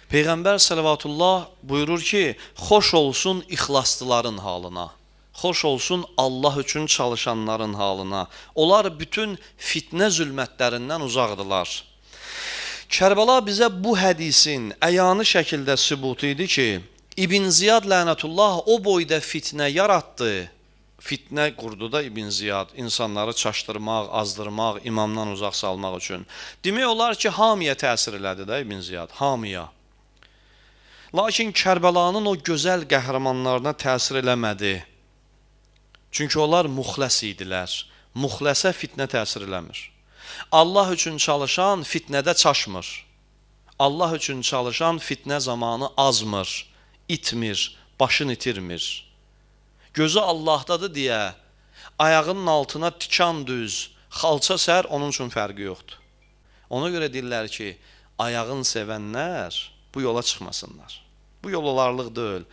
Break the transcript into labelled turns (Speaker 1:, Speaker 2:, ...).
Speaker 1: Peyğəmbər sələvatullah buyurur ki, xoş olsun ixlaslıların halına, xoş olsun Allah üçün çalışanların halına. Onlar bütün fitnə zülmətlərindən uzaqdılar. Kərbəla bizə bu hədisin əyani şəkildə sübutu idi ki, İbn Ziyad lənətullah o boyda fitnə yaratdı. Fitnə qurdu da İbn Ziyad, insanları çaşdırmaq, azdırmaq, imamdan uzaq salmaq üçün. Demək olar ki, hamiyə təsir elədi də İbn Ziyad, hamiyə. Lakin Kərbəlanın o gözəl qəhrəmanlarına təsir eləmədi. Çünki onlar muxləs idilər. Muxləsə fitnə təsir eləmir. Allah üçün çalışan fitnədə çaşmır. Allah üçün çalışan fitnə zamanı azmır, itmir, başını itirmir. Gözü Allahdadır deyə ayağının altına tikan düz, xalça sər, onun üçün fərqi yoxdur. Ona görə deyirlər ki, ayağın sevənlər bu yola çıxmasınlar. Bu yol olarlıq deyil.